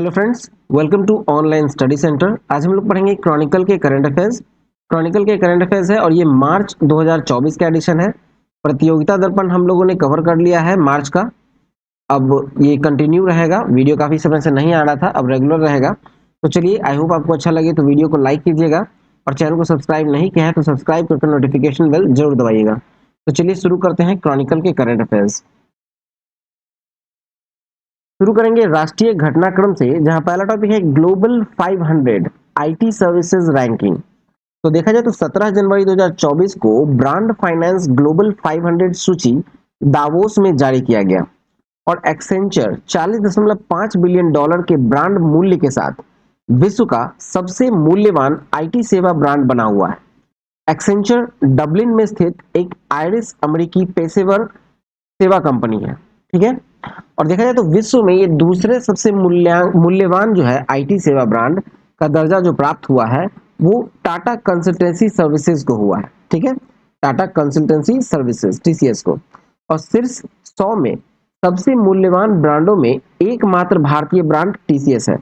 Hello friends, welcome to online study centre. आज हम लोग पढ़ेंगे क्रॉनिकल के करंट अफेयर्स। क्रॉनिकल के करंट अफेयर्स है और ये मार्च 2024 का एडिशन है। प्रतियोगिता दर्पण हम लोगों ने कवर कर लिया है मार्च का। अब ये कंटिन्यू रहेगा, वीडियो काफ़ी समय से नहीं आ रहा था, अब रेगुलर रहेगा। तो चलिए, आई होप आपको अच्छा लगे तो वीडियो को लाइक कीजिएगा और चैनल को सब्सक्राइब नहीं किया है तो सब्सक्राइब करके नोटिफिकेशन बेल जरूर दबाइएगा। तो चलिए शुरू करते हैं क्रॉनिकल के करंट अफेयर्स। शुरू करेंगे राष्ट्रीय घटनाक्रम से, जहां पहला टॉपिक है ग्लोबल 500 आईटी सर्विसेज रैंकिंग। तो देखा जाए तो 17 जनवरी 2024 को ब्रांड फाइनेंस ग्लोबल 500 सूची दावोस में जारी किया गया और एक्सेंचर 40.5 बिलियन डॉलर के ब्रांड मूल्य के साथ विश्व का सबसे मूल्यवान आईटी सेवा ब्रांड बना हुआ है। एक्सेंचर डबलिन में स्थित एक आयरिश अमेरिकी पेशेवर सेवा कंपनी है। ठीक है, और देखा जाए तो विश्व में ये दूसरे सबसे मूल्यवान जो है आईटी सेवा ब्रांड का दर्जा जो प्राप्त हुआ है वो टाटा कंसल्टेंसी सर्विसेज को हुआ है। ठीक है, टाटा कंसल्टेंसी सर्विसेज टीसीएस को। और शीर्ष 100 में सबसे मूल्यवान ब्रांडों में एकमात्र भारतीय ब्रांड टीसीएस है।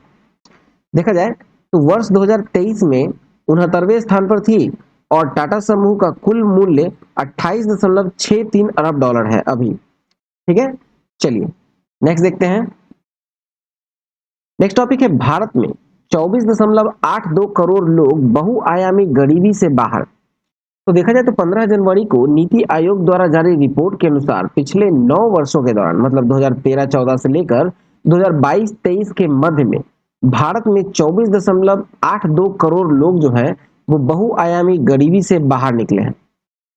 देखा जाए तो वर्ष 2023 में 69वें स्थान पर थी और टाटा समूह का कुल मूल्य 28.63 अरब डॉलर है अभी। ठीक है, चलिए नेक्स्ट देखते हैं। नेक्स्ट टॉपिक है भारत में 24.82 करोड़ लोग बहुआयामी गरीबी से बाहर। तो देखा जाए तो 15 जनवरी को नीति आयोग द्वारा जारी रिपोर्ट के अनुसार पिछले 9 वर्षों के दौरान, मतलब 2013-14 से लेकर 2022-23 के मध्य में भारत में 24.82 करोड़ लोग जो है वो बहुआयामी गरीबी से बाहर निकले हैं।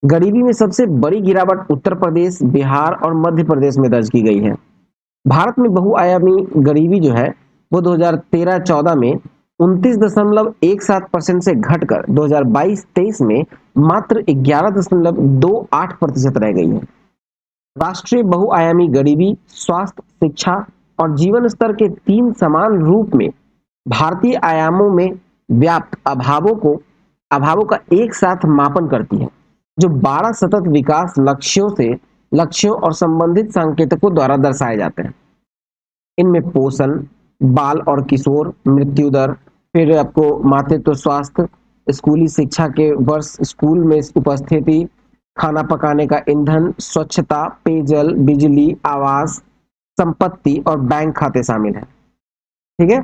गरीबी में सबसे बड़ी गिरावट उत्तर प्रदेश, बिहार और मध्य प्रदेश में दर्ज की गई है। भारत में बहुआयामी गरीबी जो है वो 2013-14 में 29.17% से घटकर 2022-23 में मात्र 11.28% रह गई है। राष्ट्रीय बहुआयामी गरीबी स्वास्थ्य, शिक्षा और जीवन स्तर के 3 समान रूप में भारतीय आयामों में व्याप्त अभावों का एक साथ मापन करती है, जो 12 सतत विकास लक्ष्यों और संबंधित संकेतकों द्वारा दर्शाए जाते हैं। इनमें पोषण, बाल और किशोर मृत्यु दर, फिर आपको मातृत्व स्वास्थ्य, स्कूली शिक्षा के वर्ष, स्कूल में उपस्थिति, खाना पकाने का ईंधन, स्वच्छता, पेयजल, बिजली, आवास, संपत्ति और बैंक खाते शामिल हैं। ठीक है,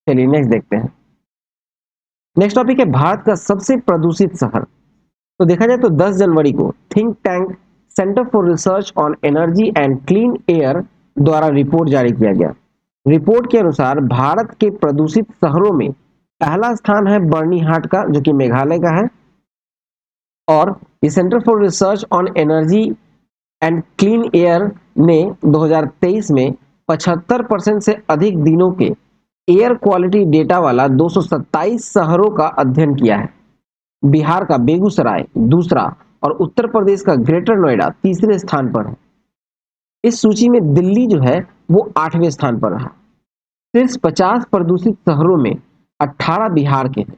चलिए नेक्स्ट देखते हैं। नेक्स्ट टॉपिक है भारत का सबसे प्रदूषित शहर। तो देखा जाए तो 10 जनवरी को think tank centre for research on energy and clean air द्वारा रिपोर्ट जारी किया गया। रिपोर्ट के अनुसार भारत के प्रदूषित शहरों में पहला स्थान है बर्नीहाट का, जो कि मेघालय का है। और ये centre for research on energy and clean air ने 2023 में 75% से अधिक दिनों के एयर क्वालिटी डेटा वाला 227 शहरों का अध्ययन किया है। बिहार का बेगूसराय दूसरा और उत्तर प्रदेश का ग्रेटर नोएडा तीसरे स्थान पर है। इस सूची में दिल्ली जो है वो 8वें स्थान पर रहा। शीर्ष 50 प्रदूषित शहरों में 18 बिहार के हैं,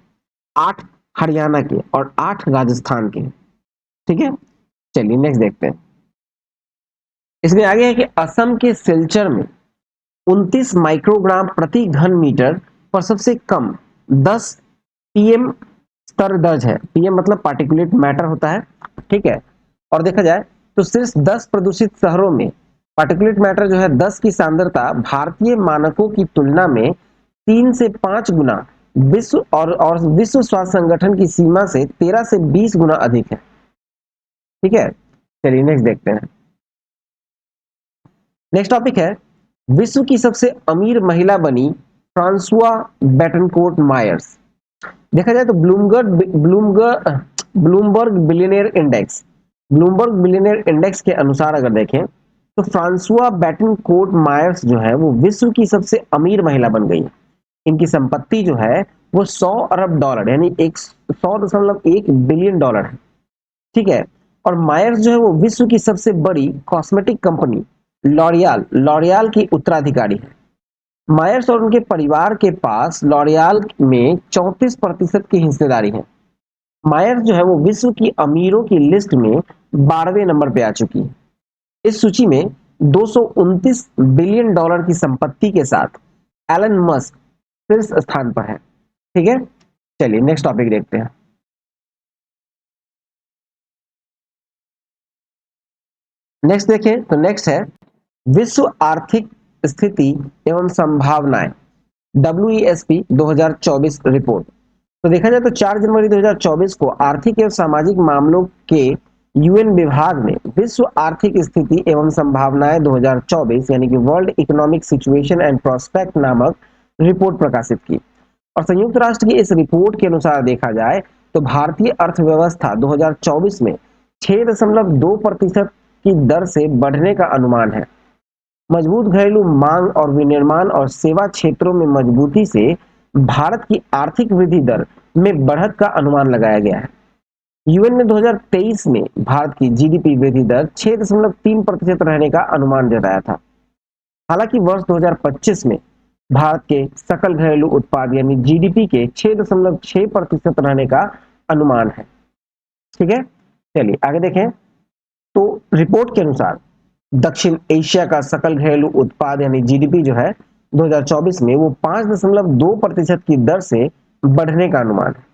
8 हरियाणा के और 8 राजस्थान के हैं। ठीक है, चलिए नेक्स्ट देखते हैं। इसमें आगे है कि असम के सिलचर में 29 माइक्रोग्राम प्रति घन मीटर पर सबसे कम 10 पीएम स्तर दर्ज है। पीएम मतलब पार्टिकुलेट मैटर होता है। ठीक है, और देखा जाए तो शीर्ष 10 प्रदूषित शहरों में पार्टिकुलेट मैटर जो है 10 की सांद्रता भारतीय मानकों की तुलना में 3 से 5 गुना विश्व और विश्व स्वास्थ्य संगठन की सीमा से 13 से 20 गुना अधिक है। ठीक है, चलिए नेक्स्ट देखते हैं। नेक्स्ट टॉपिक है विश्व की सबसे अमीर महिला बनी फ्रांसुआ बेटनकोर्ट मायर्स। देखा जाए तो ब्लूमबर्ग बिलियनियर इंडेक्स के अनुसार अगर देखें तो फ्रांसुआ बेटनकोर्ट मायर्स जो है वो विश्व की सबसे अमीर महिला बन गई है। इनकी संपत्ति जो है वो 100 अरब डॉलर यानी 100.1 बिलियन डॉलर है। ठीक है, और मायर्स जो है वो विश्व की सबसे बड़ी कॉस्मेटिक कंपनी लॉरियाल की उत्तराधिकारी है। मायर्स और उनके परिवार के पास लॉरियाल में 34% की हिस्सेदारी है। मायर्स जो है वो विश्व की अमीरों की लिस्ट में 12वें नंबर पे आ चुकी है। इस सूची में 229 बिलियन डॉलर की संपत्ति के साथ एलन मस्क शीर्ष स्थान पर है। ठीक है, चलिए नेक्स्ट टॉपिक देखते हैं। नेक्स्ट देखें तो नेक्स्ट है विश्व आर्थिक स्थिति एवं संभावनाएं, WESP 2024 रिपोर्ट। तो देखा जाए तो 4 जनवरी 2024 को आर्थिक एवं सामाजिक मामलों के यूएन विभाग ने विश्व आर्थिक स्थिति एवं संभावनाएं 2024 यानी कि world economic situation and prospect नामक रिपोर्ट प्रकाशित की। और संयुक्त राष्ट्र की इस रिपोर्ट के अनुसार देखा जाए तो भारतीय अर्थव्यवस्था 2024 में 6.2% की दर से बढ़ने का अनुमान है। मजबूत घरेलू मांग और विनिर्माण और सेवा क्षेत्रों में मजबूती से भारत की आर्थिक वृद्धि दर में बढ़त का अनुमान लगाया गया है। यूएन ने 2023 में भारत की जीडीपी वृद्धि दर 6.3% रहने का अनुमान जताया था। हालांकि वर्ष 2025 में भारत के सकल घरेलू उत्पाद यानी जीडीपी के 6.6% रहने का अनुमान है। ठीक है, चलिए आगे देखें। तो रिपोर्ट के अनुसार दक्षिण एशिया का सकल घरेलू उत्पाद यानी जीडीपी जो है 2024 में वो 5.2% की दर से बढ़ने का अनुमान है।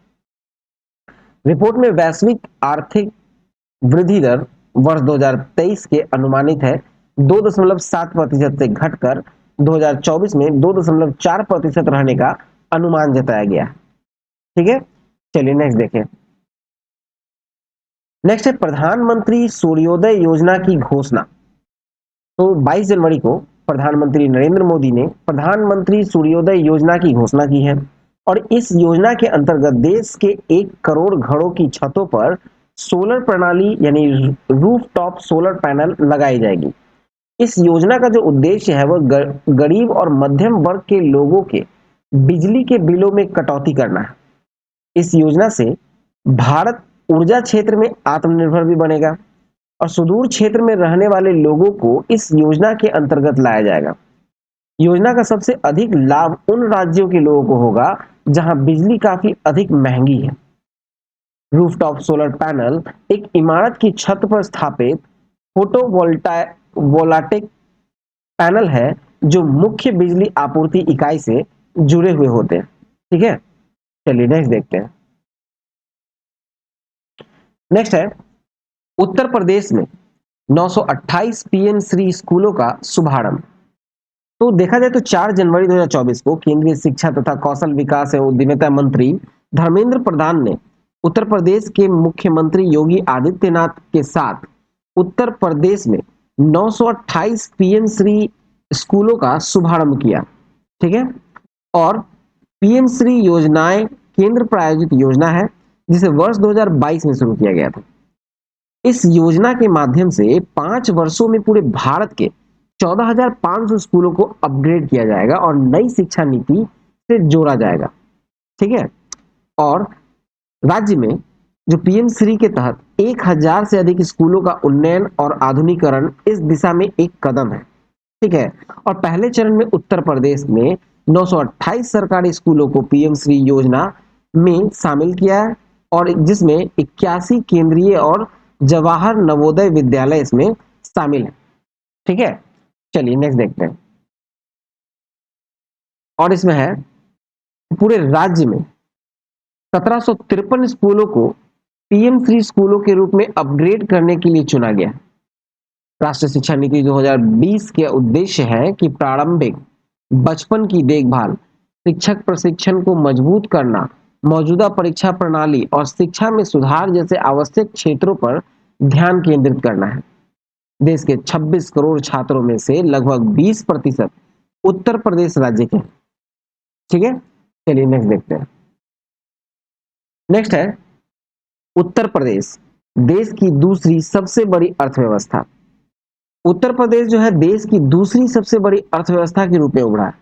रिपोर्ट में वैश्विक आर्थिक वृद्धि दर वर्ष 2023 के अनुमानित है 2.7% से घटकर 2024 में 2.4% रहने का अनुमान जताया गया है। ठीक है, चलिए नेक्स्ट देखें। नेक्स्ट है प्रधानमंत्री सूर्योदय योजना की घोषणा। तो 22 जनवरी को प्रधानमंत्री नरेंद्र मोदी ने प्रधानमंत्री सूर्योदय योजना की घोषणा की है और इस योजना के अंतर्गत देश के 1 करोड़ घरों की छतों पर सोलर प्रणाली यानी रूफटॉप सोलर पैनल लगाई जाएगी। इस योजना का जो उद्देश्य है वह गरीब और मध्यम वर्ग के लोगों के बिजली के बिलों में कटौती करना है। इस योजना से भारत ऊर्जा क्षेत्र में आत्मनिर्भर भी बनेगा और सुदूर क्षेत्र में रहने वाले लोगों को इस योजना के अंतर्गत लाया जाएगा। योजना का सबसे अधिक लाभ उन राज्यों के लोगों को होगा जहां बिजली काफी अधिक महंगी है। रूफटॉप सोलर पैनल एक इमारत की छत पर स्थापित फोटोवोल्टाइक पैनल है जो मुख्य बिजली आपूर्ति इकाई से जुड़े हुए होते हैं। ठीक है, चलिए नेक्स्ट देखते हैं। नेक्स्ट है उत्तर प्रदेश में 928 पीएम श्री स्कूलों का शुभारंभ। तो देखा जाए तो 4 जनवरी 2024 को केंद्रीय शिक्षा तथा कौशल विकास एवं उद्यमिता मंत्री धर्मेंद्र प्रधान ने उत्तर प्रदेश के मुख्यमंत्री योगी आदित्यनाथ के साथ उत्तर प्रदेश में 928 पीएम श्री स्कूलों का शुभारंभ किया। ठीक है, और पीएम श्री योजनाएं केंद्र प्रायोजित योजना है जिसे वर्ष 2022 में शुरू किया गया था। इस योजना के माध्यम से 5 वर्षों में पूरे भारत के 14,500 स्कूलों को अपग्रेड किया जाएगा और नई शिक्षा नीति से जोड़ा जाएगा। ठीक है, और राज्य में जो पीएम श्री के तहत 1000 से अधिक स्कूलों का उन्नयन और आधुनिकीकरण इस दिशा में एक कदम है। ठीक है, और पहले चरण में उत्तर प्रदेश में 928 सरकारी स्कूलों को पीएम श्री योजना में शामिल किया है और जिसमें 81 केंद्रीय और जवाहर नवोदय विद्यालय इसमें शामिल है। ठीक है, चलिए नेक्स्ट देखते हैं। और इसमें है पूरे राज्य में 1753 स्कूलों को पीएम श्री स्कूलों के रूप में अपग्रेड करने के लिए चुना गया। राष्ट्रीय शिक्षा नीति 2020 के उद्देश्य है कि प्रारंभिक बचपन की देखभाल, शिक्षक प्रशिक्षण को मजबूत करना, मौजूदा परीक्षा प्रणाली और शिक्षा में सुधार जैसे आवश्यक क्षेत्रों पर ध्यान केंद्रित करना है। देश के 26 करोड़ छात्रों में से लगभग 20% उत्तर प्रदेश राज्य के। ठीक है, चलिए नेक्स्ट देखते हैं। नेक्स्ट है उत्तर प्रदेश देश की दूसरी सबसे बड़ी अर्थव्यवस्था। उत्तर प्रदेश जो है देश की दूसरी सबसे बड़ी अर्थव्यवस्था के रूप में उभरा है।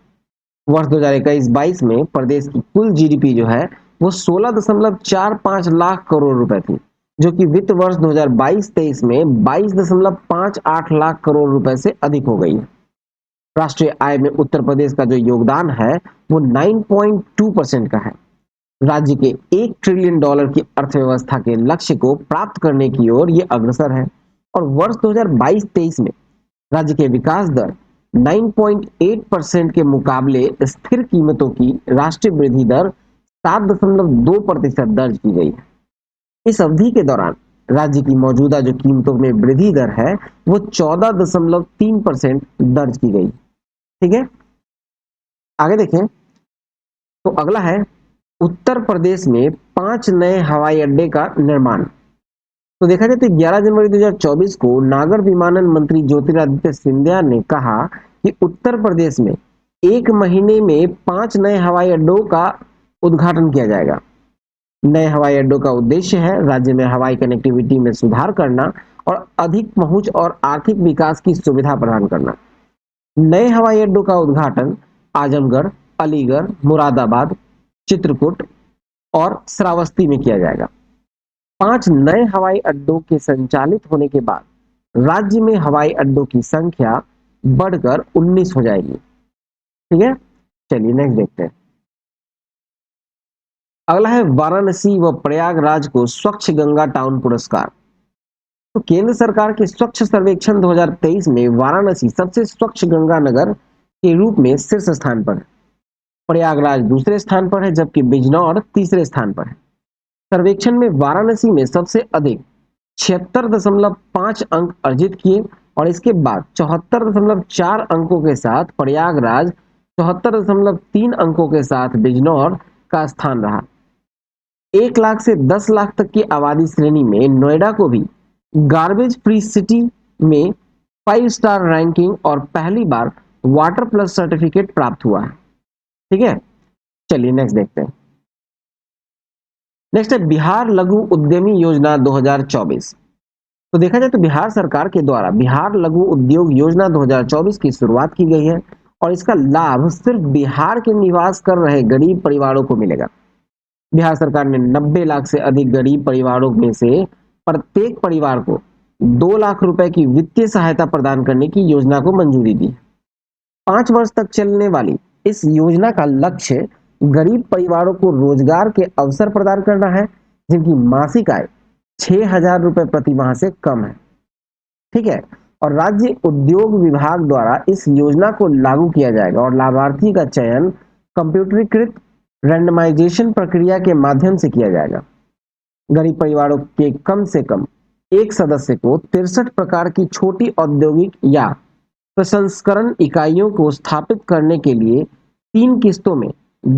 वर्ष 2021-22 में प्रदेश की कुल जीडीपी जो है वो 16.45 लाख करोड़ रुपए थी, जो कि वित्त वर्ष 2022-23 में 22.58 लाख करोड़ रुपए से अधिक हो गई है। राष्ट्रीय आय में उत्तर प्रदेश का जो योगदान है वो 9.2% का है। राज्य के $1 ट्रिलियन की अर्थव्यवस्था के लक्ष्य को प्राप्त करने की ओर ये अग्रसर है और वर्ष 2022-23 में राज्य के विकास दर 9.8% के मुकाबले स्थिर कीमतों की राष्ट्रीय वृद्धि दर 7.2% दर्ज की गई है। इस अवधि के दौरान राज्य की मौजूदा जो कीमतों में वृद्धि दर है वो 14.3% दर्ज की गई। ठीक है, आगे देखें तो अगला है उत्तर प्रदेश में 5 नए हवाई अड्डे का निर्माण। तो देखा जाए तो 11 जनवरी 2024 को नागर विमानन मंत्री ज्योतिरादित्य सिंधिया ने कहा कि उत्तर प्रदेश में एक महीने में 5 नए हवाई अड्डों का उद्घाटन किया जाएगा। नए हवाई अड्डों का उद्देश्य है राज्य में हवाई कनेक्टिविटी में सुधार करना और अधिक पहुंच और आर्थिक विकास की सुविधा प्रदान करना। नए हवाई अड्डों का उद्घाटन आजमगढ़, अलीगढ़, मुरादाबाद, चित्रकूट और श्रावस्ती में किया जाएगा। 5 नए हवाई अड्डों के संचालित होने के बाद राज्य में हवाई अड्डों की संख्या बढ़कर 19 हो जाएगी। ठीक है, चलिए नेक्स्ट देखते हैं। अगला है वाराणसी व प्रयागराज को स्वच्छ गंगा टाउन पुरस्कार। तो केंद्र सरकार के स्वच्छ सर्वेक्षण 2023 में वाराणसी सबसे स्वच्छ गंगा नगर के रूप में शीर्ष स्थान पर है। प्रयागराज दूसरे स्थान पर है जबकि बिजनौर तीसरे स्थान पर है। सर्वेक्षण में वाराणसी में सबसे अधिक 76.5 अंक अर्जित किए और इसके बाद 74.4 अंकों के साथ प्रयागराज, 74.3 अंकों के साथ बिजनौर का स्थान रहा। 1 लाख से 10 लाख तक की आबादी श्रेणी में नोएडा को भी गार्बेज फ्री सिटी में 5 स्टार रैंकिंग और पहली बार वाटर प्लस सर्टिफिकेट प्राप्त हुआ है। ठीक है, चलिए नेक्स्ट देखते हैं। नेक्स्ट है बिहार लघु उद्यमी योजना 2024। तो देखा जाए तो बिहार सरकार के द्वारा बिहार लघु उद्योग योजना 2024 की शुरुआत की गई है और इसका लाभ सिर्फ बिहार के निवास कर रहे गरीब परिवारों को मिलेगा। बिहार सरकार ने 90 लाख से अधिक गरीब परिवारों में से प्रत्येक परिवार को 2 लाख रुपए की वित्तीय सहायता प्रदान करने की योजना को मंजूरी दी। 5 वर्ष तक चलने वाली इस योजना का लक्ष्य गरीब परिवारों को रोजगार के अवसर प्रदान करना है जिनकी मासिक आय 6,000 रुपए प्रति माह से कम है। ठीक है, और राज्य उद्योग विभाग द्वारा इस योजना को लागू किया जाएगा और लाभार्थी का चयन कंप्यूटरीकृत रैंडमाइजेशन प्रक्रिया के माध्यम से किया जाएगा। गरीब परिवारों के कम से कम एक सदस्य को 63 प्रकार की छोटी औद्योगिक या प्रसंस्करण इकाइयों को स्थापित करने के लिए 3 किस्तों में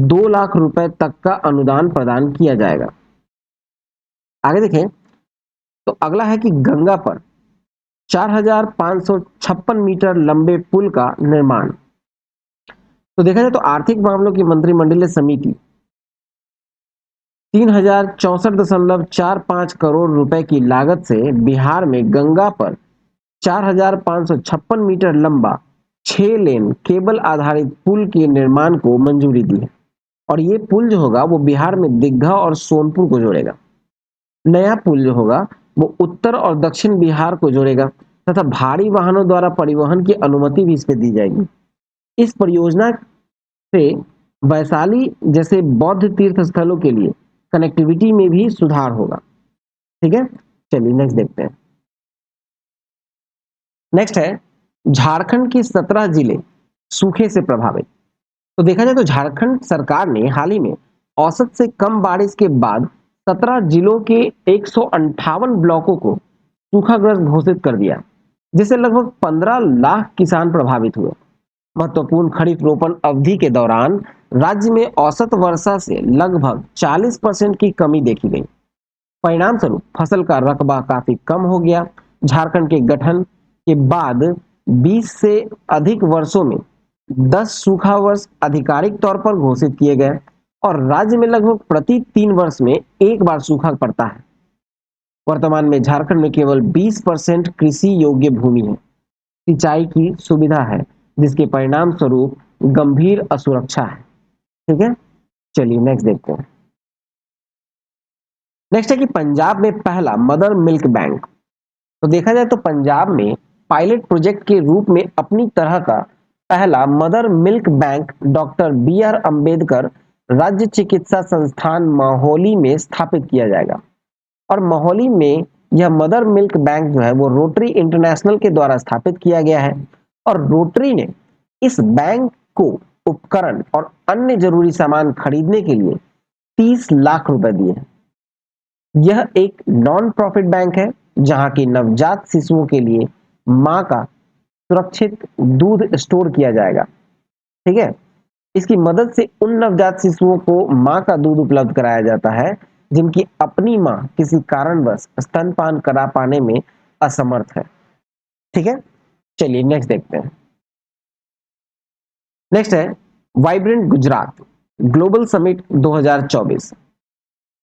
2 लाख रुपए तक का अनुदान प्रदान किया जाएगा। आगे देखें तो अगला है कि गंगा पर 4,556 मीटर लंबे पुल का निर्माण। तो देखा जाए तो आर्थिक मामलों की मंत्रिमंडलीय समिति 3,064.45 करोड़ रुपए की लागत से बिहार में गंगा पर 4,556 मीटर लंबा 6 लेन केबल आधारित पुल के निर्माण को मंजूरी दी है और ये पुल जो होगा वो बिहार में दीघा और सोनपुर को जोड़ेगा। नया पुल जो होगा वो उत्तर और दक्षिण बिहार को जोड़ेगा तथा भारी वाहनों द्वारा परिवहन की अनुमति भी इस पे दी जाएगी। इस परियोजना से वैशाली जैसे बौद्ध तीर्थ स्थलों के लिए कनेक्टिविटी में भी सुधार होगा। ठीक है, चलिए नेक्स्ट देखते हैं। नेक्स्ट है झारखंड के 17 जिले सूखे से प्रभावित। तो देखा जाए तो झारखंड सरकार ने हाल ही में औसत से कम बारिश के बाद 17 जिलों के 158 ब्लॉकों को सूखाग्रस्त घोषित कर दिया जिससे लगभग 15 लाख किसान प्रभावित हुए। महत्वपूर्ण खरीफ रोपण अवधि के दौरान राज्य में औसत वर्षा से लगभग 40% की कमी देखी गई। परिणाम स्वरूप फसल का रकबा काफी कम हो गया। झारखंड के गठन के बाद 20 से अधिक वर्षों में 10 सूखा वर्ष आधिकारिक तौर पर घोषित किए गए और राज्य में लगभग प्रति 3 वर्ष में एक बार सूखा पड़ता है। वर्तमान में झारखंड में केवल 20% कृषि योग्य भूमि है, सिंचाई की सुविधा है जिसके परिणाम स्वरूप गंभीर असुरक्षा है। ठीक है, चलिए नेक्स्ट देखते हैं। नेक्स्ट है कि पंजाब में पहला मदर मिल्क बैंक। तो देखा जाए तो पंजाब में पायलट प्रोजेक्ट के रूप में अपनी तरह का पहला mother milk bank doctor BR Ambedkar राज्य चिकित्सा संस्थान मोहाली में स्थापित किया जाएगा और मोहाली में यह मदर मिल्क बैंक जो है वो रोटरी इंटरनेशनल के द्वारा स्थापित किया गया है और रोटरी ने इस बैंक को उपकरण और अन्य जरूरी सामान खरीदने के लिए 30 लाख रुपए दिए हैं। यह एक नॉन प्रॉफिट बैंक है जहां की नवजात शिशुओं के लिए मां का सुरक्षित दूध स्टोर किया जाएगा। ठीक है, इसकी मदद से उन नवजात शिशुओं को मां का दूध उपलब्ध कराया जाता है जिनकी अपनी मां किसी कारणवश स्तनपान करा पाने में असमर्थ है। ठीक है, चलिए नेक्स्ट देखते हैं। नेक्स्ट है वाइब्रेंट गुजरात ग्लोबल समिट 2024।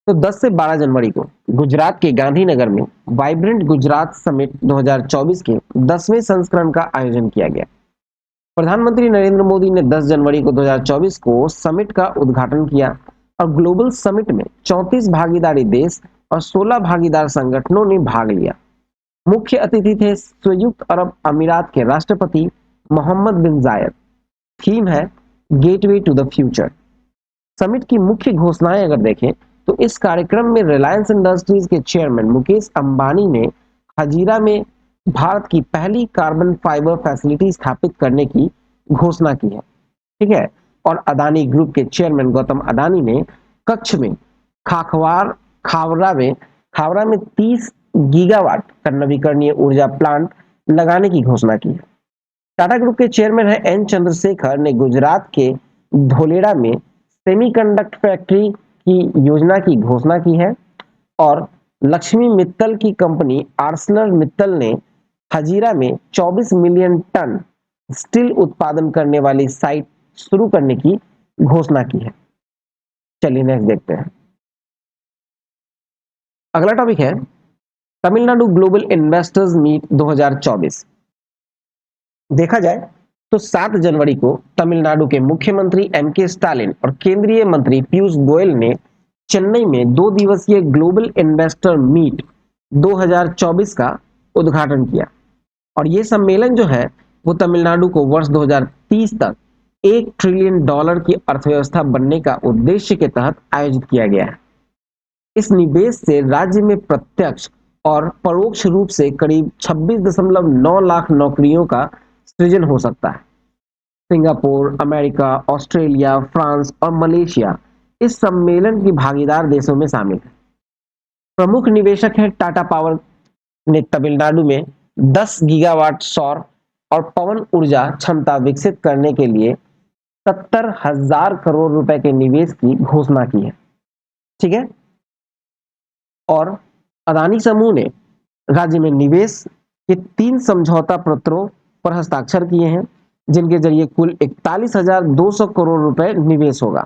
तो 10 से 12 जनवरी को गुजरात के गांधीनगर में वाइब्रेंट गुजरात समिट 2024 के 10वें संस्करण का आयोजन किया गया। प्रधानमंत्री नरेंद्र मोदी ने 10 जनवरी को 2024 को समिट का उद्घाटन किया और ग्लोबल समिट में 34 भागीदारी देश और 16 भागीदार संगठनों ने भाग लिया। मुख्य अतिथि थे संयुक्त अरब अमीरात के राष्ट्रपति मोहम्मद बिन जायद। थीम है gateway to the future. Summit की मुख्य घोषणाएं अगर देखें तो इस कार्यक्रम में रिलायंस इंडस्ट्रीज के चेयरमैन मुकेश अंबानी ने हजीरा में भारत की पहली कार्बन फाइबर फैसिलिटी स्थापित करने की घोषणा की है। ठीक है, और अदानी ग्रुप के चेयरमैन गौतम अदानी ने कच्छ में खावरा में 30 गीगावाट का नवीकरणीय ऊर्जा प्लांट लगाने की घोषणा की है। टाटा ग्रुप के चेयरमैन है एन चंद्रशेखर ने गुजरात के धोलेरा में सेमीकंडक्टर फैक्ट्री की योजना की घोषणा की है और लक्ष्मी मित्तल की कंपनी आर्सलर मित्तल ने हजीरा में 24 मिलियन टन स्टील उत्पादन करने वाली साइट शुरू करने की घोषणा की है। चलिए नेक्स्ट देखते हैं। अगला टॉपिक है तमिलनाडु ग्लोबल इन्वेस्टर्स मीट 2024। देखा जाए तो 7 जनवरी को तमिलनाडु के मुख्यमंत्री एम के स्टालिन और केंद्रीय मंत्री पीयूष गोयल ने चेन्नई में 2 दिवसीय ग्लोबल इन्वेस्टर मीट 2024 का उद्घाटन किया और यह सम्मेलन जो है वो तमिलनाडु को वर्ष 2030 तक $1 ट्रिलियन की अर्थव्यवस्था बनने का उद्देश्य के तहत आयोजित किया गया है। इस निवेश से राज्य में प्रत्यक्ष और परोक्ष रूप से करीब 26.9 लाख नौकरियों का सृजन हो सकता है। सिंगापुर, अमेरिका, ऑस्ट्रेलिया, फ्रांस और मलेशिया इस सम्मेलन की भागीदार देशों में शामिल है। प्रमुख निवेशक है टाटा पावर ने तमिलनाडु में 10 गीगावाट सौर और पवन ऊर्जा क्षमता विकसित करने के लिए 70,000 करोड़ रुपए के निवेश की घोषणा की है। ठीक है, और अदानी समूह ने राज्य में निवेश के 3 समझौता पत्रों पर हस्ताक्षर किए हैं जिनके जरिए कुल 41,200 करोड़ रुपए निवेश होगा।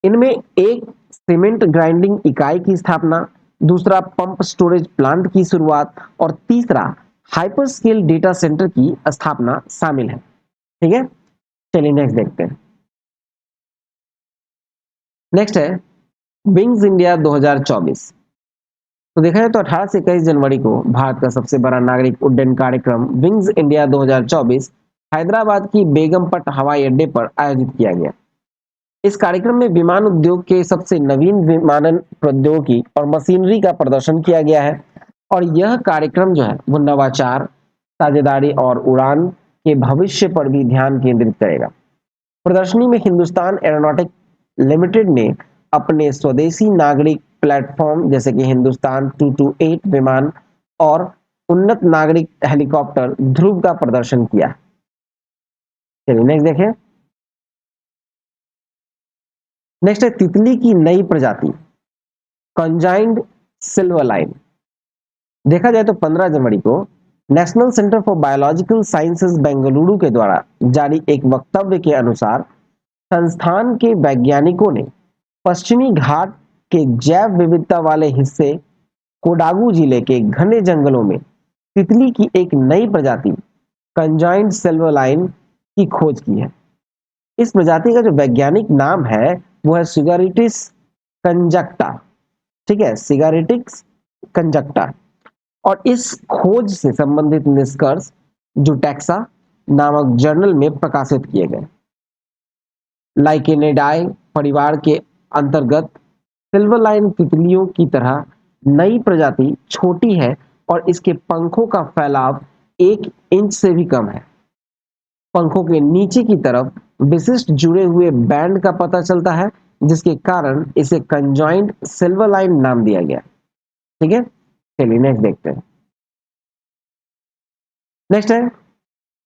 इनमें एक सीमेंट ग्राइंडिंग इकाई की स्थापना, दूसरा पंप स्टोरेज प्लांट की शुरुआत और तीसरा हाइपर स्केल डेटा सेंटर की स्थापना शामिल है। ठीक है, चलिए नेक्स्ट देखते हैं। नेक्स्ट है विंग्स इंडिया 2024। तो देखा जाए तो 18 से 21 जनवरी को भारत का सबसे बड़ा नागरिक उड्डयन कार्यक्रम विंग्स इंडिया 2024 हैदराबाद की बेगमपट हवाई अड्डे पर आयोजित किया गया। इस कार्यक्रम में विमान उद्योग के सबसे नवीन विमानन प्रौद्योगिकी और मशीनरी का प्रदर्शन किया गया है और यह कार्यक्रम जो है वो नवाचार, साझेदारी और उड़ान के भविष्य पर भी ध्यान केंद्रित करेगा। प्रदर्शनी में हिंदुस्तान एरोनॉटिक लिमिटेड ने अपने स्वदेशी नागरिक प्लेटफॉर्म जैसे कि हिंदुस्तान 228 विमान और उन्नत नागरिक हेलीकॉप्टर ध्रुव का प्रदर्शन किया। चलिए नेक्स्ट देखें। नेक्स्ट है तितली की नई प्रजाति कंजाइंड सिल्वर लाइन। देखा जाए तो 15 जनवरी को national centre for biological sciences Bengaluru के द्वारा जारी एक वक्तव्य के अनुसार संस्थान के वैज्ञानिकों ने पश्चिमी घाट के जैव विविधता वाले हिस्से कोडागू जिले के घने जंगलों में तितली की एक नई प्रजाति कंजाइंड सिल्वर लाइन की खोज की है। इस प्रजाति का जो वैज्ञानिक नाम है वो है सिगारिटिस कंजक्टा। ठीक है, सिगारिटिक्स कंजक्टा। और इस खोज से संबंधित निष्कर्ष जुटेक्सा नामक जर्नल में प्रकाशित किए गए। लाइकेनिडाई परिवार के अंतर्गत सिल्वर लाइन तितलियों की तरह नई प्रजाति छोटी है और इसके पंखों का फैलाव 1 इंच से भी कम है। पंखों के नीचे की तरफ विशिष्ट जुड़े हुए बैंड का पता चलता है, जिसके कारण इसे कंजॉइंट सिल्वर लाइन नाम दिया गया। ठीक है, चलिए नेक्स्ट देखते हैं। नेक्स्ट है,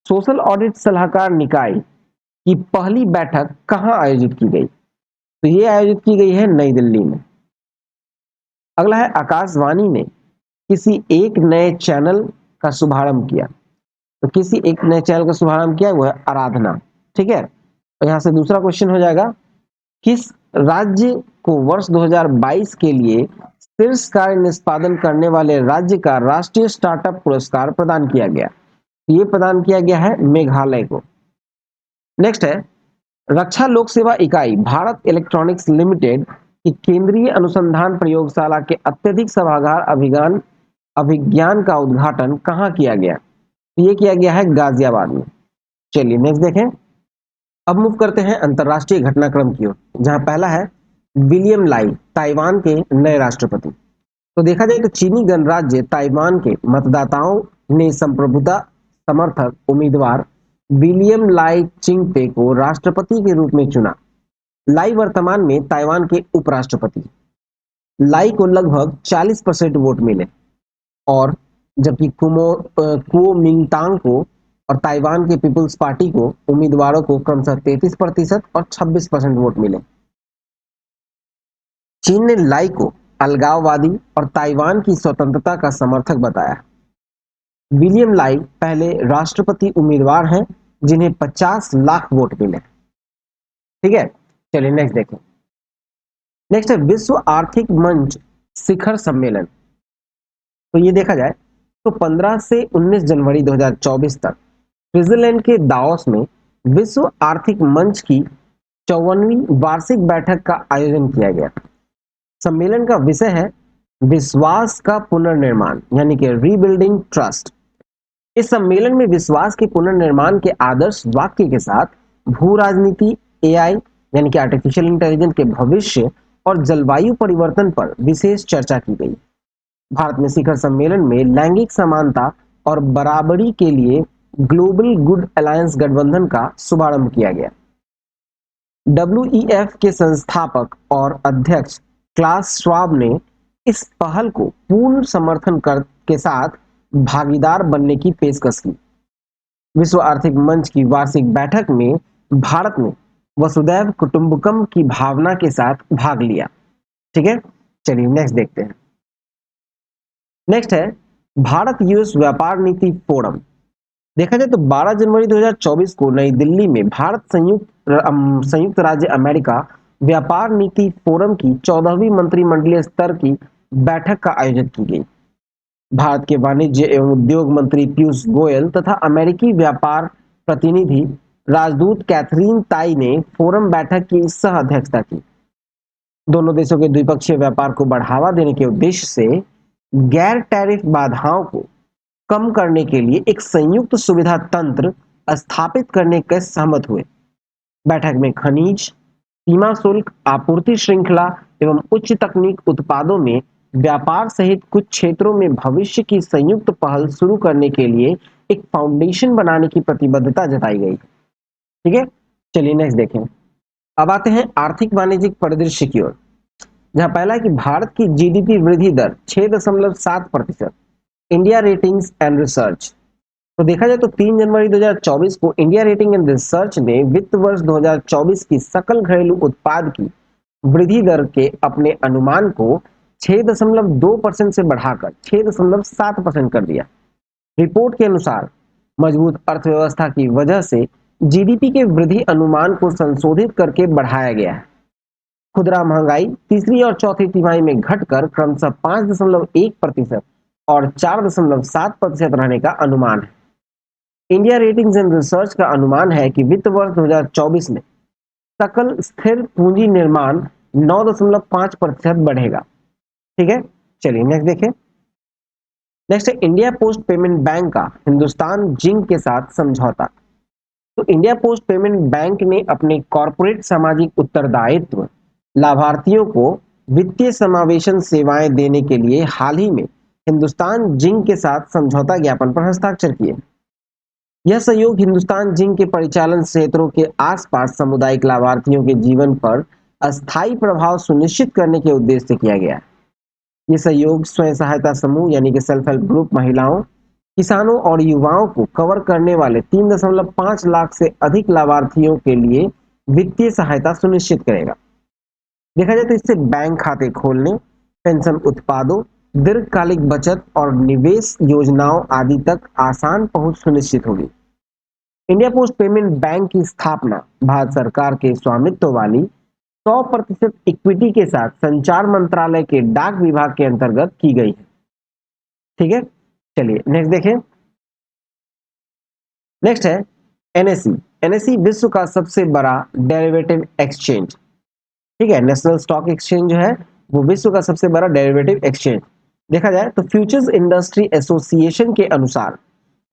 सोशल ऑडिट सलाहकार निकाय की पहली बैठक कहां आयोजित की गई? तो ये आयोजित की गई है नई दिल्ली में। अगला है, आकाशवाणी ने किसी एक नए चैनल का शुभारंभ किया। तो किसी एक नए चैनल का शुभारंभ किया, वो है आराधना। ठीक है, और यहां से दूसरा क्वेश्चन हो जाएगा, किस राज्य को वर्ष 2022 के लिए शीर्ष कार्य निष्पादन करने वाले राज्य का राष्ट्रीय स्टार्टअप पुरस्कार प्रदान किया गया? ये प्रदान किया गया है मेघालय को। नेक्स्ट है, रक्षा लोक सेवा इकाई भारत इलेक्ट्रॉनिक्स लिमिटेड की केंद्रीय अनुसंधान प्रयोगशाला के अत्यधिक सभागार अभिज्ञान का उद्घाटन कहाँ किया गया? ये किया गया है गाजियाबाद में। चलिए नेक्स्ट देखें। अब मूव करते हैं अंतरराष्ट्रीय घटनाक्रम की ओर, जहां पहला है विलियम लाई, ताइवान के नए राष्ट्रपति। तो देखा जाए तो चीनी गणराज्य ताइवान के मतदाताओं ने संप्रभुता समर्थक उम्मीदवार विलियम लाई चिंगपे को राष्ट्रपति के रूप में चुना। लाई वर्तमान में ताइवान के उपराष्ट्रपति। लाई को लगभग 40% वोट मिले, और जबकि कुओमिंगतांग को और ताइवान के पीपुल्स पार्टी को उम्मीदवारों को क्रमशः 33% और 26% वोट मिले। चीन ने लाई को अलगाववादी और ताइवान की स्वतंत्रता का समर्थक बताया। विलियम लाई पहले राष्ट्रपति उम्मीदवार हैं जिन्हें 50 लाख वोट मिले। ठीक है, चलिए नेक्स्ट देखें। नेक्स्ट है विश्व आर्थिक मंच शिखर सम्मेलन। तो ये देखा जाए तो 15 से 19 जनवरी 2024 तक स्विट्जरलैंड के दावोस में विश्व आर्थिक मंच की 54वीं वार्षिक बैठक का आयोजन किया गया। सम्मेलन का विषय है विश्वास का पुनर्निर्माण, यानी कि रीबिल्डिंग ट्रस्ट। इस सम्मेलन में विश्वास के पुनर्निर्माण के आदर्श वाक्य के साथ भू राजनीति, एआई यानी कि आर्टिफिशियल इंटेलिजेंस के भविष्य और जलवायु परिवर्तन पर विशेष चर्चा की गई। भारत में शिखर सम्मेलन में लैंगिक समानता और बराबरी के लिए ग्लोबल गुड अलायंस गठबंधन का शुभारंभ किया गया। डब्ल्यूईएफ के संस्थापक और अध्यक्ष क्लास श्वाब ने इस पहल को पूर्ण समर्थन के साथ भागीदार बनने की पेशकश की। विश्व आर्थिक मंच की वार्षिक बैठक में भारत ने वसुधैव कुटुंबकम की भावना के साथ भाग लिया। ठीक है, चलिए नेक्स्ट देखते हैं। नेक्स्ट है भारत यूएस व्यापार नीति फोरम। देखा जाए तो 12 जनवरी 2024 को नई दिल्ली में भारत संयुक्त राज्य अमेरिका व्यापार नीति फोरम की 14वीं मंत्रिमंडलीय स्तर की बैठक का आयोजन की गई। भारत के वाणिज्य एवं उद्योग मंत्री पीयूष गोयल तथा अमेरिकी व्यापार प्रतिनिधि राजदूत कैथरीन ताई ने फोरम बैठक की सह अध्यक्षता की। दोनों देशों के द्विपक्षीय व्यापार को बढ़ावा देने के उद्देश्य से गैर टैरिफ बाधाओं को कम करने के लिए एक संयुक्त सुविधा तंत्र स्थापित करने के सहमत हुए। बैठक में खनिज, सीमा शुल्क, आपूर्ति श्रृंखला एवं उच्च तकनीक उत्पादों में व्यापार सहित कुछ क्षेत्रों में भविष्य की संयुक्त पहल शुरू करने के लिए एक फाउंडेशन बनाने की प्रतिबद्धता जताई गई। ठीक है, चलिए नेक्स्ट देखें। अब आते हैं आर्थिक वाणिज्यिक परिदृश्य की ओर, जहां पहला है कि भारत की जीडीपी वृद्धि दर 6.7%। India ratings and research. तो देखा जाए तो 3 जनवरी 2024 को इंडिया रेटिंग एंड रिसर्च ने वित्त वर्ष 2024 की सकल घरेलू उत्पाद की वृद्धि दर के अपने अनुमान को 6.2% से बढ़ाकर 6.7% कर दिया। रिपोर्ट के अनुसार मजबूत अर्थव्यवस्था की वजह से जीडीपी के वृद्धि अनुमान को संशोधित करके बढ़ाया गया है। खुदरा महंगाई तीसरी और चौथी तिमाही में घटकर क्रमशः 5.1% और 4.7% रहने का अनुमान है। इंडिया रेटिंग्स एंड रिसर्च का अनुमान है कि वित्त वर्ष 2024 में सकल स्थिर पूंजी निर्माण 9.5% बढ़ेगा। ठीक है, चलिए नेक्स्ट देखें। नेक्स्ट है इंडिया पोस्ट पेमेंट बैंक का हिंदुस्तान जिंक के साथ समझौता। तो इंडिया पोस्ट पेमेंट बैंक ने अपने कॉरपोरेट सामाजिक उत्तरदायित्व लाभार्थियों को वित्तीय समावेशन सेवाएं देने के लिए हाल ही में हिंदुस्तान जिंक के साथ समझौता ज्ञापन पर हस्ताक्षर किए। यह सहयोग हिंदुस्तान जिंक के परिचालन क्षेत्रों के आसपास सामुदायिक लाभार्थियों के जीवन पर अस्थायी प्रभाव सुनिश्चित करने के उद्देश्य से किया गया है। ये सहयोग स्वयं सहायता समूह यानी कि सेल्फ हेल्प ग्रुप महिलाओं, किसानों और युवाओं को कवर करने वाले 3.5 लाख से अधिक लाभार्थियों के लिए वित्तीय सहायता सुनिश्चित करेगा। देखा जाए तो इससे बैंक खाते खोलने, पेंशन उत्पादों, दीर्घकालिक बचत और निवेश योजनाओं आदि तक आसान पहुंच सुनिश्चित होगी। इंडिया पोस्ट पेमेंट बैंक की स्थापना भारत सरकार के स्वामित्व वाली 100% इक्विटी के साथ संचार मंत्रालय के डाक विभाग के अंतर्गत की गई है। ठीक है, चलिए नेक्स्ट देखें। नेक्स्ट है एनएसई। एनएसई विश्व का सबसे बड़ा डेरिवेटिव एक्सचेंज, ठीक है, नेशनल स्टॉक एक्सचेंज जो है वो विश्व का सबसे बड़ा डेरिवेटिव एक्सचेंज। देखा जाए तो फ्यूचर्स इंडस्ट्री एसोसिएशन के अनुसार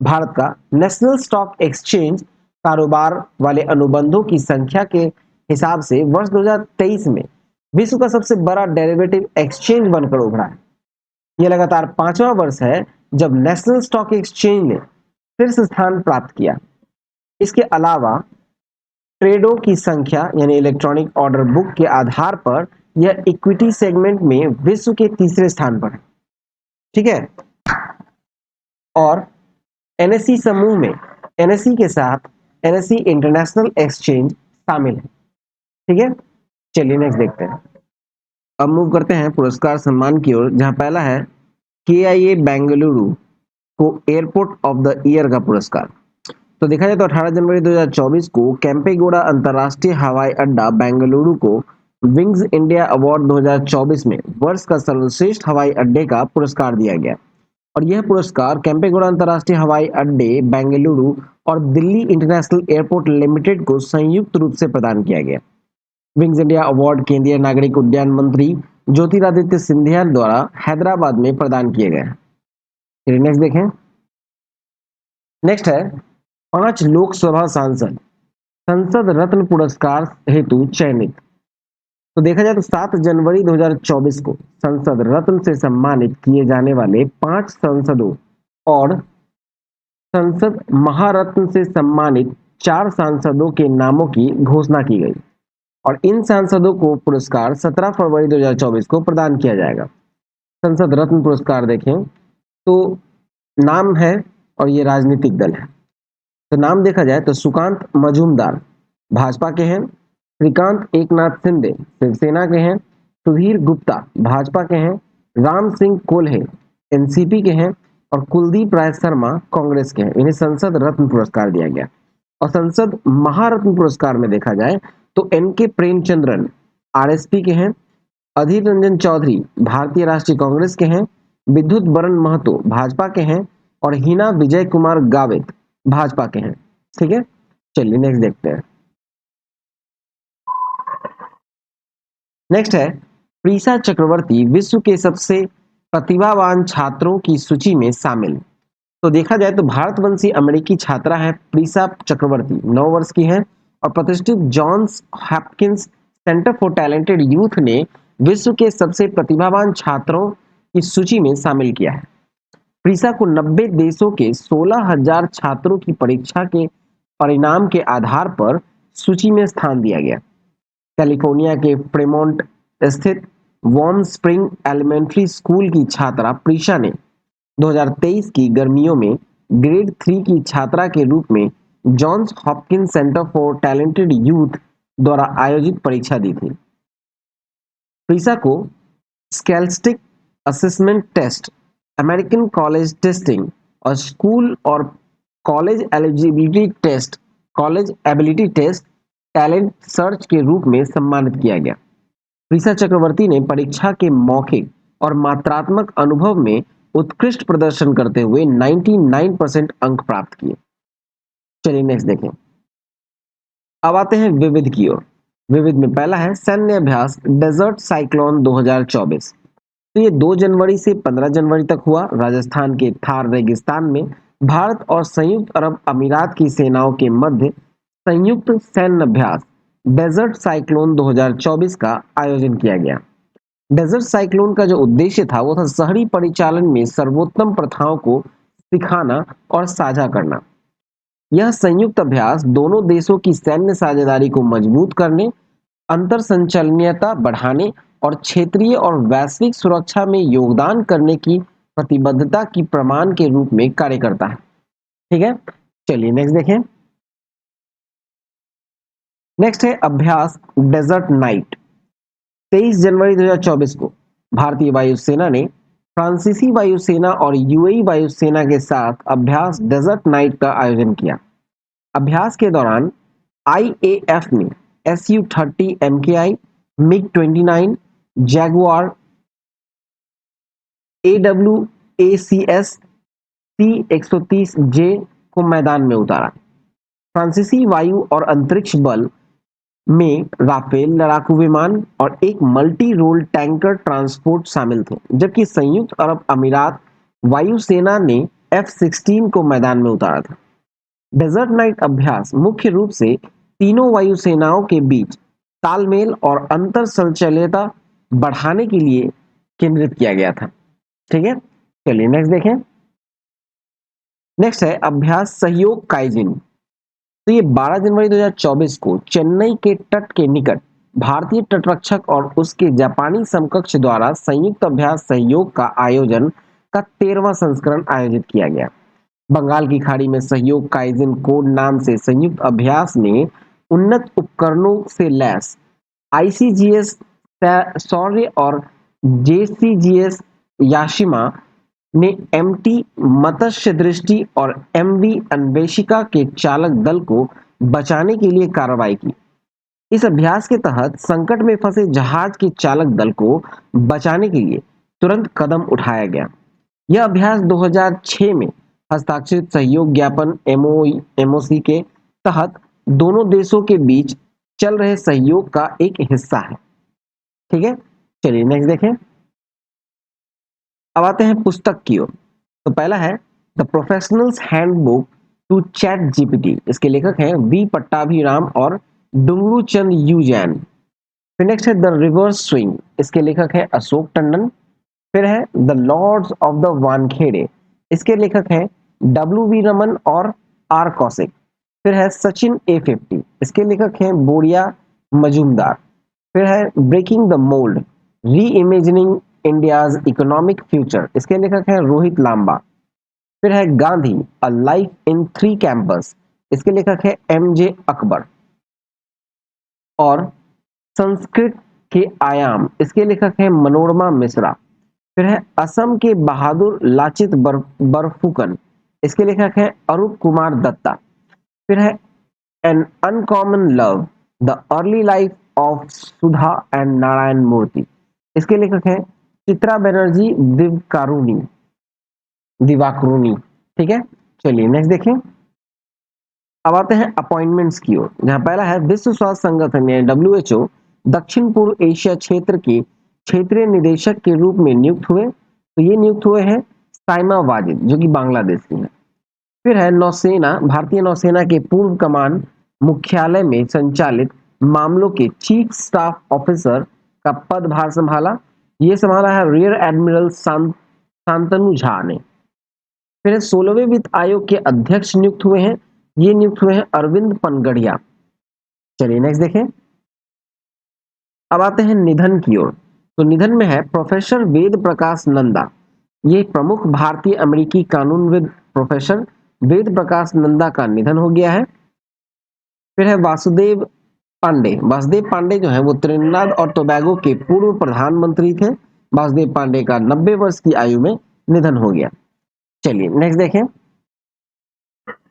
भारत का नेशनल स्टॉक एक्सचेंज कारोबार वाले अनुबंधों की संख्या के हिसाब से वर्ष 2023 में विश्व का सबसे बड़ा डेरिवेटिव एक्सचेंज बनकर उभरा है। यह लगातार 5वां वर्ष है जब नेशनल स्टॉक एक्सचेंज ने शीर्ष स्थान प्राप्त किया। इसके अलावा ट्रेडों की संख्या यानी इलेक्ट्रॉनिक ऑर्डर बुक के आधार पर यह इक्विटी सेगमेंट में विश्व के तीसरे स्थान पर है। ठीक है, और एनएसई समूह में एनएसई के साथ एनएसई इंटरनेशनल एक्सचेंज शामिल है। ठीक है, चलिए नेक्स्ट देखते हैं। अब मूव करते हैं पुरस्कार सम्मान की ओर, जहां पहला है केआईए बेंगलुरु को एयरपोर्ट ऑफ द ईयर का पुरस्कार। तो देखा जाए तो 18 जनवरी 2024 को केम्पेगौड़ा अंतर्राष्ट्रीय हवाई अड्डा बेंगलुरु को विंग्स इंडिया अवार्ड 2024 में वर्ष का सर्वश्रेष्ठ हवाई अड्डे का पुरस्कार दिया गया। और यह पुरस्कार केम्पेगौड़ा अंतर्राष्ट्रीय हवाई अड्डे बेंगलुरु और दिल्ली इंटरनेशनल एयरपोर्ट लिमिटेड को संयुक्त रूप से प्रदान किया गया। विंग्स इंडिया अवार्ड केंद्रीय नागरिक उड्डयन मंत्री ज्योतिरादित्य सिंधिया द्वारा हैदराबाद में प्रदान किए गए। नेक्स्ट देखें। नेक्स्ट है 5 लोकसभा सांसद संसद रत्न पुरस्कार हेतु चयनित। तो देखा जाए तो 7 जनवरी 2024 को संसद रत्न से सम्मानित किए जाने वाले 5 सांसदों और संसद महारत्न से सम्मानित 4 सांसदों के नामों की घोषणा की गई और इन सांसदों को पुरस्कार 17 फरवरी 2024 को प्रदान किया जाएगा। संसद रत्न पुरस्कार देखें तो नाम है और ये राजनीतिक दल है। तो नाम देखा जाए तो सुकांत मजूमदार भाजपा के हैं, श्रीकांत एकनाथ शिंदे शिवसेना के हैं, सुधीर गुप्ता भाजपा के हैं, राम सिंह कोल्हे एनसीपी के हैं और कुलदीप राय शर्मा कांग्रेस के हैं। इन्हें संसद रत्न पुरस्कार दिया गया। और संसद महारत्न पुरस्कार में देखा जाए तो एनके प्रेमचंद्रन आरएसपी के हैं, अधीर रंजन चौधरी भारतीय राष्ट्रीय कांग्रेस के हैं, विद्युत बरन महतो भाजपा के हैं और हिना विजय कुमार गावित भाजपा के हैं। ठीक है, चलिए नेक्स्ट देखते हैं। नेक्स्ट है प्रीसा चक्रवर्ती विश्व के सबसे प्रतिभावान छात्रों की सूची में शामिल। तो देखा जाए तो भारतवंशी अमेरिकी छात्रा है प्रीसा चक्रवर्ती, 9 वर्ष की है और प्रतिष्ठित Johns Hopkins Center for Talented Youth ने विश्व के सबसे प्रतिभावान छात्रों की सूची में शामिल किया है। प्रीसा को 90 देशों के 16,000 छात्रों की परीक्षा के परिणाम के आधार पर सूची में स्थान दिया गया। कैलिफोर्निया के फ्रेमोंट स्थित वॉर्म स्प्रिंग एलिमेंट्री स्कूल की छात्रा प्रीसा ने 2023 की गर्मियों में ग्रेड 3 की छात्रा के रूप में Johns Hopkins Center for Talented Youth द्वारा आयोजित परीक्षा दी थी। प्रीसा को Scholastic Assessment Test, American College Testing और स्कूल और College Ability Test talent search के रूप में सम्मानित किया गया। प्रीसा चक्रवर्ती ने परीक्षा के मौखिक और मात्रात्मक अनुभव में उत्कृष्ट प्रदर्शन करते हुए 99% अंक प्राप्त किए। चलिए नेक्स्ट देखें। अब आते हैं विविध की ओर। विविध में पहला है सैन्य अभ्यास डेजर्ट साइक्लोन 2024। तो ये 2 जनवरी से 15 जनवरी तक हुआ। राजस्थान के थार रेगिस्तान में भारत और संयुक्त अरब अमीरात की सेनाओं के मध्य संयुक्त सैन्य अभ्यास डेजर्ट साइक्लोन 2024 का आयोजन किया गया। डेजर्ट साइक्लोन का जो उद्देश्य था वो था शहरी परिचालन में सर्वोत्तम प्रथाओं को सिखाना और साझा करना। यह संयुक्त अभ्यास दोनों देशों की सैन्य साझेदारी को मजबूत करने, अंतर संचालनीयता बढ़ाने और क्षेत्रीय और वैश्विक सुरक्षा में योगदान करने की प्रतिबद्धता की प्रमाण के रूप में कार्य करता है। ठीक है, चलिए नेक्स्ट देखें। नेक्स्ट है अभ्यास डेजर्ट नाइट। 23 जनवरी 2024 को भारतीय वायुसेना ने फ्रांसीसी वायुसेना और यूएई वायुसेना के साथ अभ्यास डेजर्ट नाइट का आयोजन किया। अभ्यास के दौरान आईएएफ ने SU-30 MKI, MiG-29, Jaguar, AWACS C-130J को मैदान में उतारा। फ्रांसीसी वायु और अंतरिक्ष बल में राफेल लड़ाकू विमान और एक मल्टी रोल टैंकर ट्रांसपोर्ट शामिल थे, जबकि संयुक्त अरब अमीरात वायुसेना ने F-16 को मैदान में उतारा था। डेजर्ट नाइट अभ्यास मुख्य रूप से तीनों वायुसेनाओं के बीच तालमेल और अंतर संचालियता बढ़ाने के लिए केंद्रित किया गया था। ठीक है, चलिए नेक्स्ट देखें। नेक्स्ट है अभ्यास सहयोग काइजिन। तो ये 12 जनवरी 2024 को चेन्नई के तट के निकट भारतीय तटरक्षक और उसके जापानी समकक्ष द्वारा संयुक्त अभ्यास सहयोग का आयोजन का 13वां संस्करण आयोजित किया गया। बंगाल की खाड़ी में सहयोग काइजिन कोड नाम से संयुक्त अभ्यास में उन्नत उपकरणों से लैस ICGS शौर्य और JCGS याशिमा ने MT मत्स्य दृष्टि और MV अन्वेषिका के चालक दल को बचाने के लिए कार्रवाई की। इस अभ्यास के तहत संकट में फंसे जहाज के चालक दल को बचाने के लिए तुरंत कदम उठाया गया। यह अभ्यास 2006 में हस्ताक्षरित सहयोग ज्ञापन MOC के तहत दोनों देशों के बीच चल रहे सहयोग का एक हिस्सा है। ठीक है, चलिए नेक्स्ट देखें। अब आते हैं पुस्तक की ओर। तो पहला है the professionals handbook to ChatGPT. इसके लेखक हैं वी पट्टाभिराम और डुंगरू चंद यू जैन। फिर नेक्स्ट है द रिवर्स स्विंग। इसके लेखक हैं अशोक टंडन। फिर है the lords of the Wankhede. इसके लेखक हैं WV रमन और R कौशिक। फिर है सचिन A50। इसके लेखक हैं बोरिया मजूमदार। फिर है ब्रेकिंग द मोल्ड, री इमेजिनिंग इंडियाज इकोनॉमिक फ्यूचर। इसके लेखक हैं रोहित लांबा। फिर है Gandhi, a life in 3 campus. इसके लेखक है MJ अकबर। और संस्कृत के आयाम, इसके लेखक हैं मनोरमा मिश्रा। फिर है असम के बहादुर लाचित बरफुकन। इसके लेखक हैं अरूप कुमार दत्ता। फिर है an uncommon love, the early life of Sudha and Narayana Murthy. इसके लेखक हैं चित्रा बनर्जी दिवाकरुणी। ठीक है, चलिए नेक्स्ट देखें। अब आते हैं अपॉइंटमेंट्स की ओर, जहां पहला है विश्व स्वास्थ्य संगठन यानी WHO दक्षिण पूर्व एशिया क्षेत्र के क्षेत्रीय निदेशक के रूप में नियुक्त हुए। तो ये नियुक्त हुए हैं साइमा वाजिद, जो कि बांग्लादेश की है। फिर है नौसेना, भारतीय नौसेना के पूर्व कमान मुख्यालय में संचालित मामलों के चीफ स्टाफ ऑफिसर का पदभार संभाला। ये संभाला है रियर एडमिरल शांतनु झा ने। फिर 16वें वित्त आयोग के अध्यक्ष नियुक्त हुए हैं। ये नियुक्त हुए हैं अरविंद पनगढ़िया। चलिए नेक्स्ट देखें। अब आते हैं निधन की ओर। तो निधन में है प्रोफेसर वेद प्रकाश नंदा। ये प्रमुख भारतीय अमेरिकी कानूनविद प्रोफेसर वेद प्रकाश नंदा का निधन हो गया है। फिर है वासुदेव पांडे। वासुदेव पांडे जो है वो त्रिनिदाद और टोबैगो के पूर्व प्रधानमंत्री थे। वासुदेव पांडे का 90 वर्ष की आयु में निधन हो गया। चलिए नेक्स्ट देखें।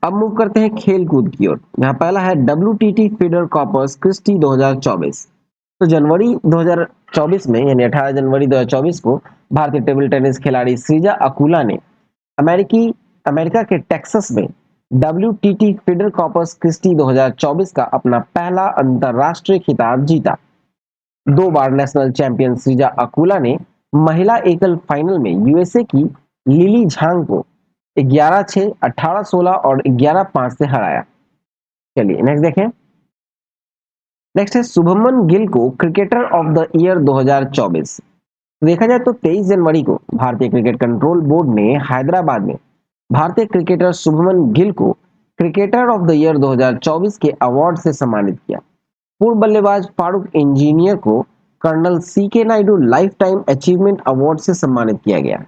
अब मूव करते हैं खेल कूद की ओर, जहां पहला है WTT फीडर कॉपर्स क्रिस्टी 2024। तो जनवरी 2024 में यानी 18 जनवरी 2024 को भारतीय टेबल टेनिस खिलाड़ी श्रीजा अकुला ने अमेरिका के टेक्सास में WTT फीडर कॉपर्स क्रिस्टी 2024 का अपना पहला अंतरराष्ट्रीय खिताब जीता। 2 बार नेशनल चैंपियन श्रीजा अकुला ने महिला एकल फाइनल में USA की लिली झांग को 11-6, 18-16 और 11-5 से हराया। चलिए नेक्स्ट देखें। नेक्स्ट है शुभमन गिल को क्रिकेटर ऑफ द ईयर 2024। देखा जाए तो 23 जनवरी को भारतीय क्रिकेट कंट्रोल बोर्ड ने हैदराबाद में भारतीय क्रिकेटर शुभमन गिल को क्रिकेटर ऑफ द ईयर 2024 के अवार्ड से सम्मानित किया। पूर्व बल्लेबाज फारूक इंजीनियर को कर्नल सी के Naidu life time achievement award से सम्मानित किया गया।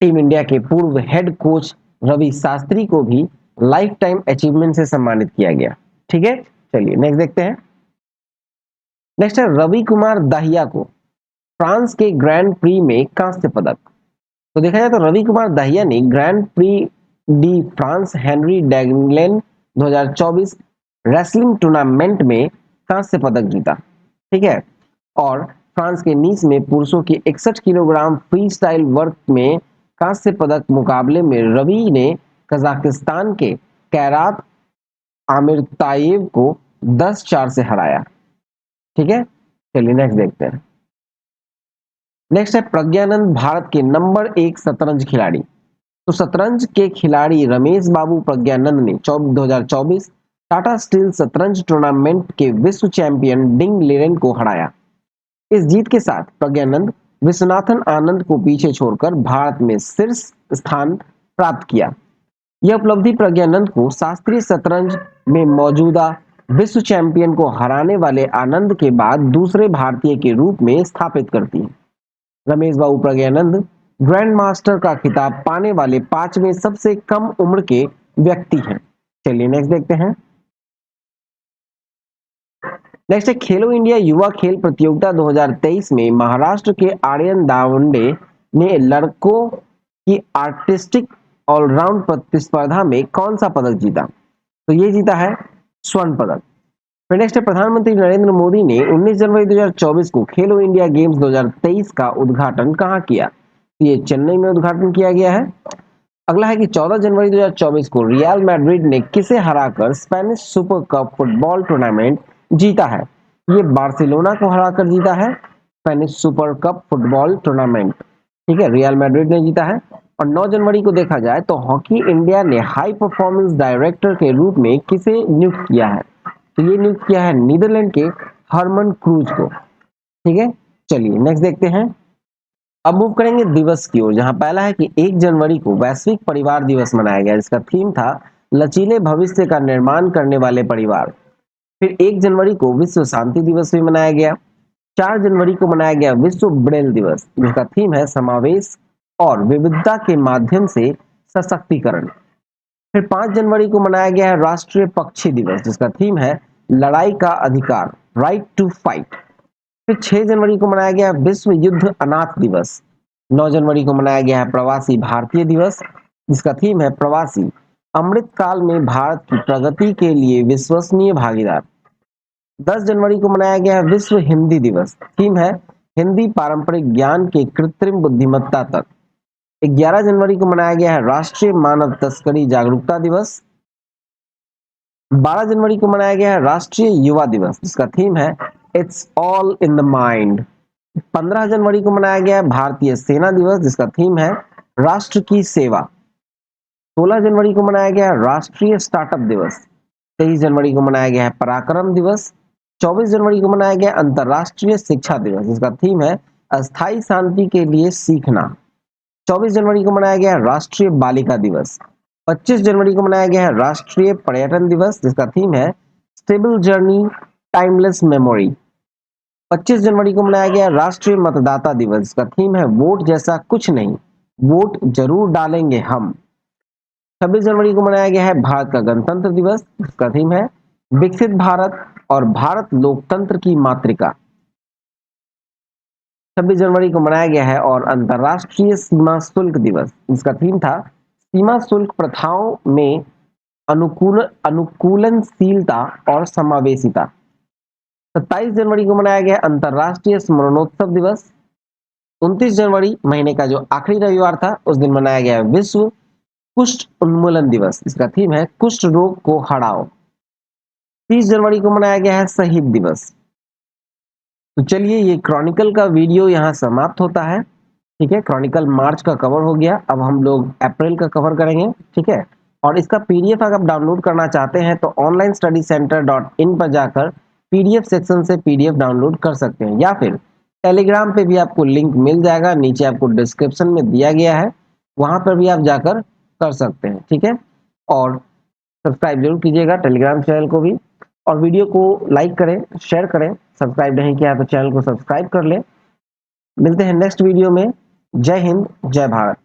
टीम इंडिया के पूर्व हेड कोच रवि शास्त्री को भी लाइफ टाइम अचीवमेंट से सम्मानित किया गया। ठीक है, चलिए नेक्स्ट देखते हैं। नेक्स्ट है रवि कुमार दाहिया को फ्रांस के ग्रैंड प्री में कांस्य पदक। तो देखा जाए तो रवि कुमार दाहिया ने Grand Prix de France Henri Deglane 2024 wrestling tournament में कांस्य पदक जीता। ठीक है, और फ्रांस के नीस में पुरुषों की 61 किलोग्राम फ्री स्टाइल वर्क में कांस्य पदक मुकाबले में रवि ने कजाकिस्तान के कैरात आमिरतायेव को 10-4 से हराया। ठीक है, चलिए नेक्स्ट देखते हैं। नेक्स्ट है प्रज्ञानंद भारत के नंबर 1 शतरंज खिलाड़ी। तो शतरंज के खिलाड़ी रमेश बाबू प्रज्ञानंद ने 2024 टाटा स्टील शतरंज टूर्नामेंट के विश्व चैंपियन डिंग लिरेन को हराया। इस जीत के साथ प्रज्ञानंद विश्वनाथन आनंद को पीछे छोड़कर भारत में शीर्ष स्थान प्राप्त किया। यह उपलब्धि प्रज्ञानंद को शास्त्रीय शतरंज में मौजूदा विश्व चैंपियन को हराने वाले आनंद के बाद दूसरे भारतीय के रूप में स्थापित करती है। रमेश बाबू प्रज्ञानंद ग्रैंड मास्टर का खिताब पाने वाले 5वें सबसे कम उम्र के व्यक्ति हैं। चलिए नेक्स्ट देखते हैं। नेक्स्ट है खेलो इंडिया युवा खेल प्रतियोगिता 2023 में महाराष्ट्र के आर्यन दावंडे ने लड़कों की आर्टिस्टिक ऑलराउंड प्रतिस्पर्धा में कौन सा पदक जीता? तो ये जीता है स्वर्ण पदक। फिर नेक्स्ट है प्रधानमंत्री नरेंद्र मोदी ने 19 जनवरी 2024 को खेलो इंडिया गेम्स 2023 का उद्घाटन कहाँ किया? तो ये चेन्नई में उद्घाटन किया गया है। अगला है कि 14 जनवरी 2024 को रियल मैड्रिड ने किसे हराकर Spanish super cup football tournament जीता है? ये बार्सिलोना को हराकर जीता है Spanish super cup football tournament. ठीक है, रियल मैड्रिड ने जीता है। और 9 जनवरी को देखा जाए तो हॉकी इंडिया ने हाई परफॉर्मेंस डायरेक्टर के रूप में किसे नियुक्त किया है? तो ये नियुक्त किया है नीदरलैंड के हरमन क्रूज को। ठीक है, चलिए नेक्स्ट देखते हैं। अब मूव करेंगे दिवस की ओर, जहां पहला है कि 1 जनवरी को वैश्विक परिवार दिवस मनाया गया, जिसका थीम था लचीले भविष्य का निर्माण करने वाले परिवार। फिर 1 जनवरी को विश्व शांति दिवस भी मनाया गया। 4 जनवरी को मनाया गया विश्व ब्रेल दिवस, जिसका थीम है समावेश और विविधता के माध्यम से सशक्तिकरण। फिर 5 जनवरी को मनाया गया है राष्ट्रीय पक्षी दिवस, जिसका थीम है लड़ाई का अधिकार, राइट टू फाइट। फिर 6 जनवरी को मनाया गया विश्व युद्ध अनाथ दिवस। 9 जनवरी को मनाया गया है प्रवासी भारतीय दिवस, जिसका थीम है प्रवासी अमृत काल में भारत की प्रगति के लिए विश्वसनीय भागीदार। 10 जनवरी को मनाया गया है विश्व हिंदी दिवस, थीम है हिंदी पारंपरिक ज्ञान के कृत्रिम बुद्धिमत्ता तक। 11 जनवरी को मनाया गया है राष्ट्रीय मानव तस्करी जागरूकता दिवस। 12 जनवरी को मनाया गया है राष्ट्रीय युवा दिवस, जिसका थीम है it's all in the mind. 15 जनवरी को मनाया गया है भारतीय सेना दिवस, जिसका थीम है राष्ट्र की सेवा। 16 जनवरी को मनाया गया है राष्ट्रीय स्टार्टअप दिवस। 23 जनवरी को मनाया गया है पराक्रम दिवस। 24 जनवरी को मनाया गया अंतरराष्ट्रीय शिक्षा दिवस, जिसका थीम है अस्थायी शांति के लिए सीखना। 24 जनवरी को मनाया गया है राष्ट्रीय बालिका दिवस। 25 जनवरी को मनाया गया है राष्ट्रीय पर्यटन दिवस, जिसका थीम है स्टेबल जर्नी टाइमलेस मेमोरी। 25 जनवरी को मनाया गया राष्ट्रीय मतदाता दिवस, जिसका थीम है वोट जैसा कुछ नहीं, वोट जरूर डालेंगे हम। 26 जनवरी को मनाया गया है भारत का गणतंत्र दिवस, जिसका थीम है विकसित भारत और भारत लोकतंत्र की मातृका। 26 जनवरी को मनाया गया है और अंतरराष्ट्रीय सीमा शुल्क दिवस, जिसका थीम था सीमा शुल्क प्रथाओं में अनुकूलनशीलता और समावेशिता। 27 जनवरी को मनाया गया अंतरराष्ट्रीय स्मरणोत्सव दिवस। 29 जनवरी महीने का जो आखिरी रविवार था, उस दिन मनाया गया विश्व कुष्ठ उन्मूलन दिवस, इसका थीम है कुष्ठ रोग को हटाओ। 30 जनवरी को मनाया गया है शहीद दिवस। तो चलिए, ये क्रॉनिकल का वीडियो यहाँ समाप्त होता है। ठीक है, क्रॉनिकल मार्च का कवर हो गया, अब हम लोग अप्रैल का कवर करेंगे। ठीक है, और इसका पीडीएफ अगर आप डाउनलोड करना चाहते हैं तो onlinestudycenter.in पर जाकर पीडीएफ सेक्शन से पीडीएफ डाउनलोड कर सकते हैं, या फिर टेलीग्राम पे भी आपको लिंक मिल जाएगा, नीचे आपको डिस्क्रिप्शन में दिया गया है, वहां पर भी आप जाकर कर सकते हैं। ठीक है, और सब्सक्राइब जरूर कीजिएगा टेलीग्राम चैनल को भी, और वीडियो को लाइक करें, शेयर करें। सब्सक्राइब नहीं किया तो चैनल को सब्सक्राइब कर लें। मिलते हैं नेक्स्ट वीडियो में। जय हिंद, जय भारत।